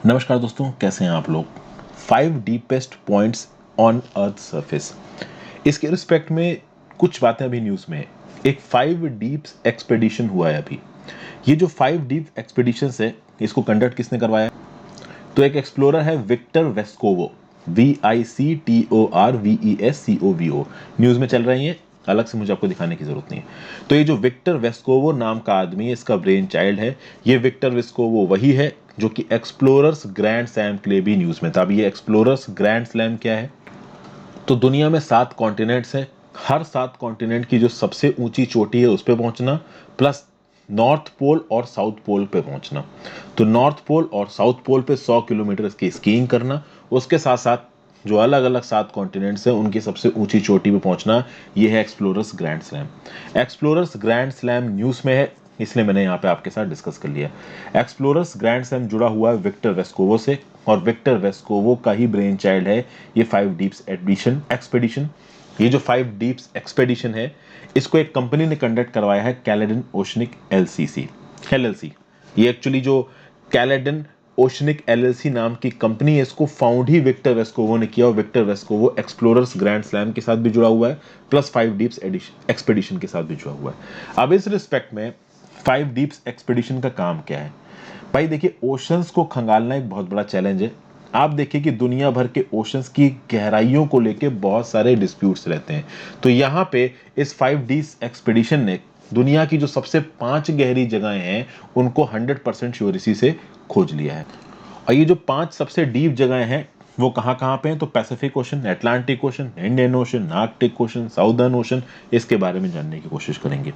नमस्कार दोस्तों, कैसे हैं आप लोग। 5 deepest points on earth surface, इसके रिस्पेक्ट में कुछ बातें अभी न्यूज़ में है। एक 5 डीप एक्सपेडिशन हुआ है अभी। ये जो 5 डीप एक्सपेडिशंस है, इसको कंडक्ट किसने करवाया? तो एक एक्सप्लोरर है विक्टर वेस्कोवो, VICTORVESCOVO। न्यूज़ में चल रही है, अलग से मुझे आपको दिखाने की जरूरत नहीं है। तो ये जो विक्टर वेस्कोवो नाम का आदमी है, इसका ब्रेन चाइल्ड है। ये विक्टर वेस्कोवो वही है जो कि एक्सप्लोरर्स ग्रैंड स्लैम के लिए भी न्यूज़ में था। अब ये एक्सप्लोरर्स ग्रैंड स्लैम क्या है? तो दुनिया में 7 कॉन्टिनेंट्स हैं। हर 7 कॉन्टिनेंट की जो सबसे ऊंची चोटी है उस पे पहुंचना, प्लस नॉर्थ पोल और साउथ पोल पे पहुंचना। तो नॉर्थ पोल और साउथ पोल पे 100 किलोमीटर की स्कीइंग करना, उसके साथ साथ जो अलग अलग 7 कॉन्टिनेंट्स हैं उनकी सबसे ऊंची चोटी पे पहुंचना, ये है explorers grand slam. Explorers grand slam news में है, इसलिए मैंने यहाँ पे आपके साथ डिस्कस कर लिया। एक्सप्लोरर्स ग्रैंड स्लैम जुड़ा हुआ है विक्टर वेस्कोवो से, और विक्टर वेस्कोवो का ही ब्रेन चाइल्ड है ये 5 डीप्स एक्सपेडिशन। ये जो 5 डीप्स एक्सपेडिशन है, इसको एक कंपनी ने कंडक्ट करवाया है, कैलेडन ओशनिक LLC। ये एक्चुअली जो कैलेडन ओशनिक LLC नाम की कंपनी है, इसको फाउंड ही विक्टर वेस्कोवो ने किया, और Victor Vescovo explorers grand slam के साथ भी जुड़ा हुआ है, प्लस 5 डीप्स एक्सपेडिशन के साथ भी जुड़ा हुआ है। अब इस रिस्पेक्ट में 5 डीप्स एक्सपेडिशन का काम क्या है? भाई देखिए, ओशंस को खंगालना एक बहुत बड़ा चैलेंज है। आप देखिए कि दुनिया भर के ओशंस की गहराइयों को लेके बहुत सारे डिस्प्यूट्स रहते हैं। तो यहाँ पे इस 5D एक्सपेडिशन ने दुनिया की जो सबसे 5 गहरी जगहें हैं उनको 100% श्योरिटी से खोज लिया है। और ये जो 5 सबसे डीप जगहें हैं वो कहाँ कहाँ पे हैं? तो Pacific ocean, Atlantic ocean, Indian ocean, Arctic ocean, southern ocean, इसके बारे में जानने की कोशिश करेंगे।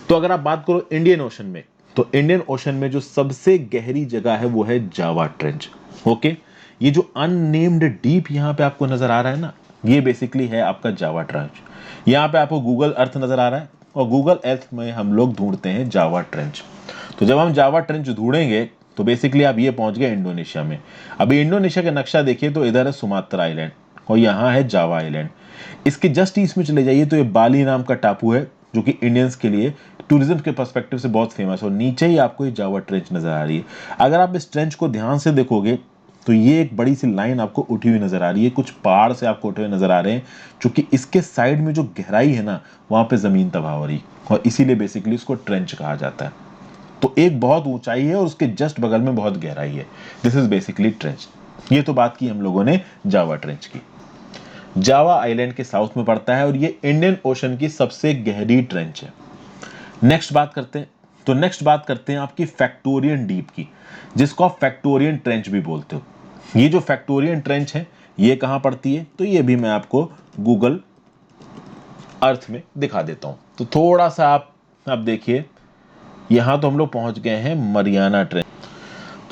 तो अगर आप बात करो इंडियन ओशन में, तो इंडियन ओशन में जो सबसे गहरी जगह है वो है जावा ट्रेंच। ओके, ये जो अननेम्ड डीप यहाँ पे आपको नजर आ रहा है ना, ये बेसिकली है आपका जावा ट्रेंच। यहाँ पे आपको गूगल अर्थ नजर आ रहा है, और गूगल अर्थ में हम लोग ढूंढते हैं जावा ट्रेंच। तो जब हम जावा ट्रेंच ढूंढेंगे तो बेसिकली आप ये पहुंच गए इंडोनेशिया में। अभी इंडोनेशिया का नक्शा देखिए तो इधर है सुमात्रा आइलैंड, और यहाँ है जावा आइलैंड। इसके जस्ट ईस्ट में चले जाइए तो ये बाली नाम का टापू है, जो कि इंडियंस के लिए टूरिज्म के पर्सपेक्टिव से बहुत फेमस है। और नीचे ही आपको ये जावा ट्रेंच नजर आ रही है। अगर आप इस ट्रेंच को ध्यान से देखोगे तो ये एक बड़ी सी लाइन आपको उठी हुई नजर आ रही है, कुछ पहाड़ से आपको उठे हुए नजर आ रहे हैं, क्योंकि इसके साइड में जो गहराई है ना, वहां पे जमीन तबाह हो रही है, और इसीलिए बेसिकली इसको ट्रेंच कहा जाता है। तो एक बहुत ऊंचाई है और उसके जस्ट बगल में बहुत गहराई है। This is basically trench. ये तो बात की हम लोगों ने जावा ट्रेंच की। जावा आइलैंड के साउथ में पड़ता है और ये इंडियन ओशन की सबसे गहरी ट्रेंच है। नेक्स्ट बात करते हैं, तो नेक्स्ट बात करते हैं आपकी फैक्टोरियन डीप की, जिसको आप फैक्टोरियन ट्रेंच भी बोलते हो। ये जो फैक्टोरियन ट्रेंच है ये कहां पड़ती है? तो ये भी मैं आपको गूगल अर्थ में दिखा देता हूं। तो थोड़ा सा आप देखिए, यहां तो हम लोग पहुंच गए हैं मरियाना ट्रेंच।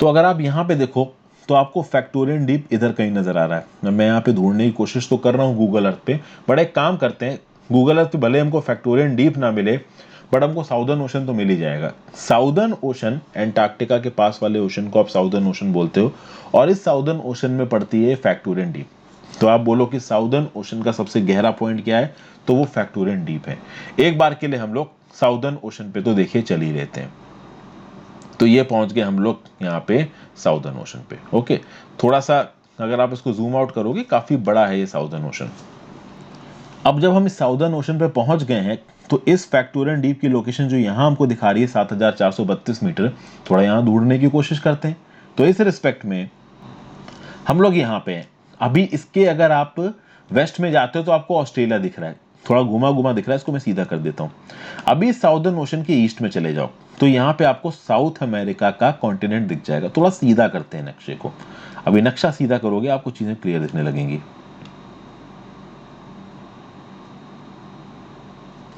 तो अगर आप यहां पे देखो तो आपको फैक्टोरियन डीप इधर कहीं नजर आ रहा है। मैं यहाँ पे ढूंढने की कोशिश तो कर रहा हूँ गूगल अर्थ पे, बट एक काम करते हैं, गूगल अर्थ पे भले हमको फैक्टोरियन डीप ना मिले, बट हमको साउदर्न ओशन तो मिल ही जाएगा। साउदर्न ओशन, एंटार्क्टिका के पास वाले ओशन को आप साउदर्न ओशन बोलते हो, और इस साउदर्न ओशन में पड़ती है फैक्टोरियन डीप। तो आप बोलो कि साउदर्न ओशन का सबसे गहरा पॉइंट क्या है, तो वो फैक्टोरियन डीप है। एक बार के लिए हम लोग साउदर्न ओशन पे तो देखिए चल ही रहते हैं। तो ये पहुंच गए हम लोग यहाँ पे साउदर्न ओशन पे। ओके, थोड़ा सा अगर आप इसको जूम आउट करोगे, काफी बड़ा है ये साउदर्न ओशन। अब जब हम इस साउदर्न ओशन पे पहुंच गए हैं, तो इस फैक्टोरियन डीप की लोकेशन जो यहां हमको दिखा रही है 7432 मीटर, थोड़ा यहां ढूंढने की कोशिश करते हैं। तो इस रिस्पेक्ट में हम लोग यहाँ पे हैं। अभी इसके अगर आप वेस्ट में जाते हो तो आपको ऑस्ट्रेलिया दिख रहा है, थोड़ा घुमा घुमा दिख रहा है, इसको मैं सीधा कर देता हूँ। अभी साउदर्न ओशन के ईस्ट में चले जाओ तो यहाँ पे आपको साउथ अमेरिका का कॉन्टिनेंट दिख जाएगा। थोड़ा सीधा करते हैं नक्शे को। अभी नक्शा सीधा करोगे आपको चीजें क्लियर दिखने लगेंगी।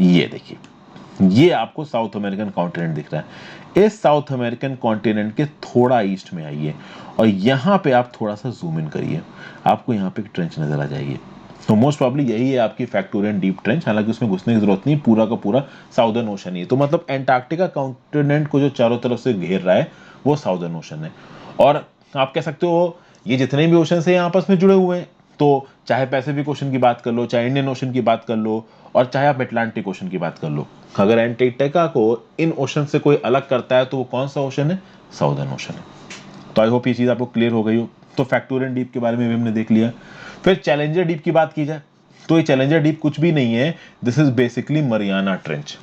ये देखिए, ये आपको साउथ अमेरिकन कॉन्टिनेंट दिख रहा है। इस साउथ अमेरिकन कॉन्टिनेंट के थोड़ा ईस्ट में आइए, और यहां पे आप थोड़ा सा जूम इन करिए, आपको यहां पे एक ट्रेंच नजर आ जाएगी। तो मोस्ट प्रॉब्ली यही है आपकी फैक्टोरियन डीप ट्रेंच। हालांकि उसमें घुसने की जरूरत नहीं, पूरा का पूरा साउदर्न ओशन ही है। तो मतलब एंटार्क्टिका कॉन्टिनेंट को जो चारों तरफ से घेर रहा है वो साउदर्न ओशन है। और आप कह सकते हो ये जितने भी ओशन है आपस में जुड़े हुए हैं। तो चाहे पैसिफिक ओशन की बात कर लो, चाहे इंडियन ओशन की बात कर लो, और चाहे आप अटलांटिक ओशन की बात कर लो, अगर एंटार्क्टिका को इन ओशन से कोई अलग करता है तो वो कौन सा ओशन है? साउदर्न ओशन है। तो आई होप ये चीज़ आपको क्लियर हो गई हो। तो फैक्टोरियन डीप के बारे में भी हमने देख लिया। फिर चैलेंजर डीप की बात की जाए तो ये चैलेंजर डीप कुछ भी नहीं है, this is basically Mariana trench.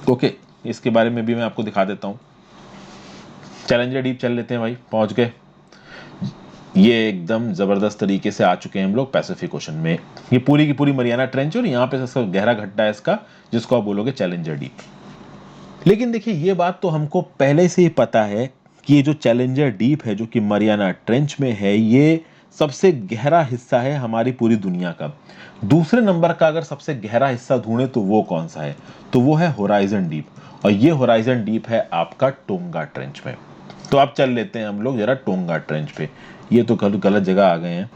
Okay, इसके बारे में भी मैं आपको दिखा देता हूँ। चैलेंजर डीप चल लेते हैं भाई, पहुंच गए। ये एकदम जबरदस्त तरीके से आ चुके हैं हम लोग पैसिफिक ओशन में। ये पूरी की पूरी मरियाना ट्रेंच और यहाँ पे इसका गहरा गड्ढा है इसका, जिसको आप बोलोगे चैलेंजर डीप। लेकिन देखिए ये बात तो हमको पहले से ही पता है कि ये जो चैलेंजर डीप है जो कि मरियाना ट्रेंच में है, ये सबसे गहरा हिस्सा है हमारी पूरी दुनिया का। दूसरे नंबर का अगर सबसे गहरा हिस्सा ढूंढे तो वो कौन सा है, तो वो है होराइजन डीप, और ये होराइजन डीप है आपका टोंगा ट्रेंच में। तो आप चल लेते हैं हम लोग जरा टोंगा ट्रेंच पे। ये तो गलत जगह आ गए हैं।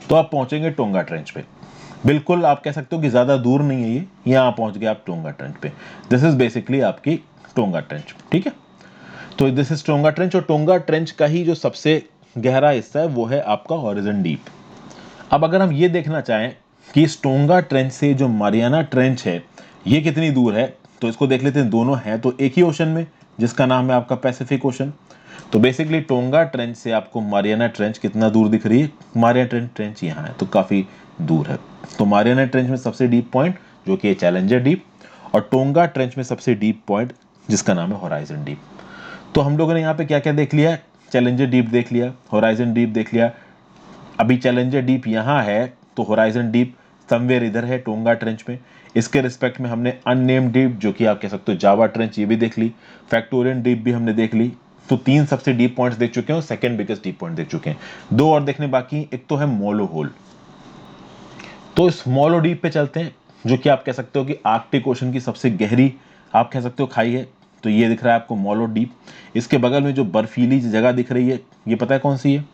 तो आप पहुंचेंगे टोंगा ट्रेंच पे, बिल्कुल आप कह सकते हो कि ज्यादा दूर नहीं है ये, यहां पहुंच गए आप टोंगा ट्रेंच पे। दिस इज बेसिकली आपकी टोंगा ट्रेंच, ठीक है। तो दिस इज टोंगा ट्रेंच, और टोंगा ट्रेंच का ही जो सबसे गहरा हिस्सा है वो है आपका हॉरिजन डीप। अब अगर हम ये देखना चाहें कि इस टोंगा ट्रेंच से जो मारियाना ट्रेंच है ये कितनी दूर है, तो इसको देख लेते हैं। दोनों हैं तो एक ही ओशन में, जिसका नाम है आपका पैसिफिक ओशन। तो बेसिकली टोंगा ट्रेंच से आपको मारियाना ट्रेंच कितना दूर दिख रही है, मारियाना ट्रेंच यहाँ है तो काफी दूर है। तो मारियाना ट्रेंच में सबसे डीप पॉइंट जो कि चैलेंजर डीप, और टोंगा ट्रेंच में सबसे डीप पॉइंट जिसका नाम है होराइजन डीप। तो हम लोगों ने यहाँ पे क्या क्या देख लिया, चैलेंजर डीप देख लिया, होराइजन डीप देख लिया। अभी चैलेंजर डीप यहाँ है तो होराइजन डीप समवेयर इधर है टोंगा ट्रेंच में। इसके रिस्पेक्ट में हमने अननेम्ड डीप जो कि आप कह सकते हो जावा ट्रेंच ये भी देख ली, फैक्टोरियन डीप भी हमने देख ली। तो 3 सबसे डीप पॉइंट्स देख चुके हैं और सेकंड बिगेस्ट डीप पॉइंट देख चुके हैं। 2 और देखने बाकी, एक तो है मोलो होल। तो इस मोलो डीप पे चलते हैं जो कि आप कह सकते हो कि आर्कटिक ओशन की सबसे गहरी आप कह सकते हो खाई है। तो ये दिख रहा है आपको मोलो डीप। इसके बगल में जो बर्फीली जगह दिख रही है ये पता है कौन सी है,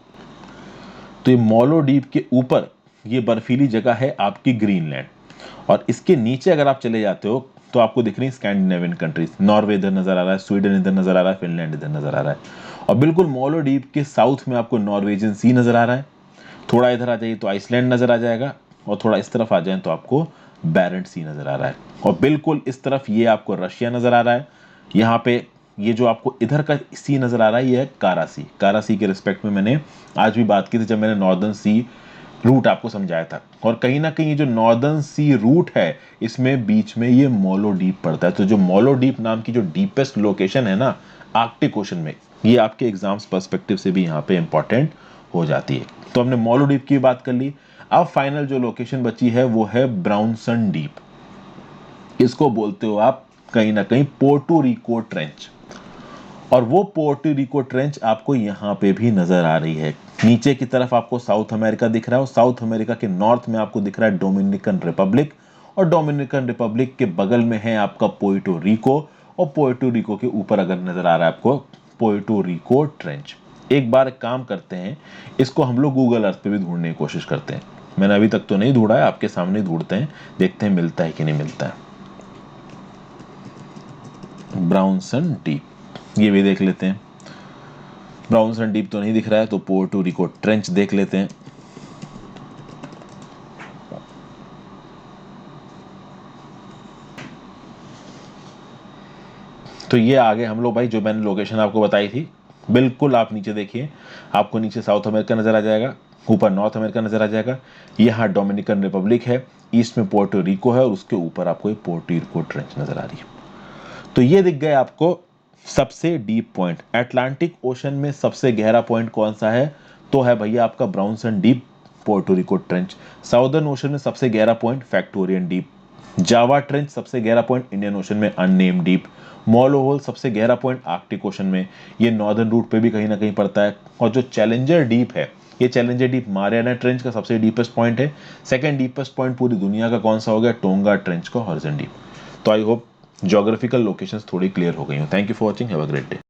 तो ये मोलो डीप के ऊपर ये बर्फीली जगह है आपकी ग्रीनलैंड। और इसके नीचे अगर आप चले जाते हो तो आपको दिख रही है स्कैंडिनेवियन कंट्रीज, नॉर्वे इधर नजर आ रहा है, स्वीडन इधर नजर आ रहा है, फिनलैंड इधर नजर आ रहा है। और बिल्कुल मोलो डीप के साउथ में आपको नॉर्वेजियन सी नजर आ रहा है। थोड़ा इधर आ जाइए तो आइसलैंड नजर आ जाएगा, और थोड़ा इस तरफ आ जाए तो आपको बैरेंट सी नजर आ रहा है। और बिल्कुल इस तरफ ये आपको रशिया नजर आ रहा है। यहाँ पे ये जो आपको इधर का सी नजर आ रहा है ये है कारा सी। कारा सी के रिस्पेक्ट में मैंने आज भी बात की थी जब मैंने नॉर्दर्न सी रूट आपको समझाया था। और कहीं ना कहीं ये जो नॉर्दर्न सी रूट है इसमें बीच में ये मोलो डीप पड़ता है। तो जो मोलो डीप नाम की जो डीपेस्ट लोकेशन है ना आर्कटिक ओशन में, ये आपके एग्जाम्स पर्सपेक्टिव से भी यहाँ पे इंपॉर्टेंट हो जाती है। तो हमने मोलो डीप की बात कर ली। अब फाइनल जो लोकेशन बची है वो है ब्राउनसन डीप। इसको बोलते हो आप कहीं ना कहीं पोर्टो रिको ट्रेंच। और वो पोर्टो रिको ट्रेंच आपको यहाँ पे भी नजर आ रही है। नीचे की तरफ आपको साउथ अमेरिका दिख रहा है, और साउथ अमेरिका के नॉर्थ में आपको दिख रहा है डोमिनिकन रिपब्लिक, और डोमिनिकन रिपब्लिक के बगल में है आपका पोर्टो रिको, और पोर्टो रिको के ऊपर अगर नजर आ रहा है आपको पोर्टो रिको ट्रेंच। एक बार काम करते हैं, इसको हम लोग गूगल अर्थ पे भी ढूंढने की कोशिश करते हैं। मैंने अभी तक तो नहीं ढूंढा है, आपके सामने ढूंढते हैं, देखते हैं मिलता है कि नहीं मिलता है। ब्राउनसन डीप ये भी देख लेते हैं। ब्राउनसन डीप तो नहीं दिख रहा है, तो पोर्टो रिको ट्रेंच देख लेते हैं। तो ये आगे हम लोग भाई जो मैंने लोकेशन आपको बताई थी, बिल्कुल आप नीचे देखिए, आपको नीचे साउथ अमेरिका नजर आ जाएगा, ऊपर नॉर्थ अमेरिका नजर आ जाएगा। यहाँ डोमिनिकन रिपब्लिक है, ईस्ट में पोर्टो रिको है, और उसके ऊपर आपको पोर्टो रिको ट्रेंच नजर आ रही है। तो ये दिख गए आपको सबसे डीप पॉइंट। अटलांटिक ओशन में सबसे गहरा पॉइंट कौन सा है, तो है भैया आपका Brownson deep, Puerto Rico trench. Southern ocean में सबसे गहरा point Factorian deep. Java trench सबसे गहरा पॉइंट इंडियन ओशन में अननेम्ड डीप। मोलो होल सबसे गहरा पॉइंट आर्कटिक ओशन में, ये नॉर्दर्न रूट पे भी कहीं ना कहीं पड़ता है। और जो चैलेंजर डीप है, ये चैलेंजर डीप मारियाना ट्रेंच का सबसे डीपेस्ट पॉइंट है। सेकंड डीपेस्ट पॉइंट पूरी दुनिया का कौन सा हो गया, टोंगा ट्रेंच का हॉरिजन डीप। तो आई होप ज्योग्राफिकल लोकेशंस थोड़ी क्लियर हो गई हो। Thank you for watching, have a great day.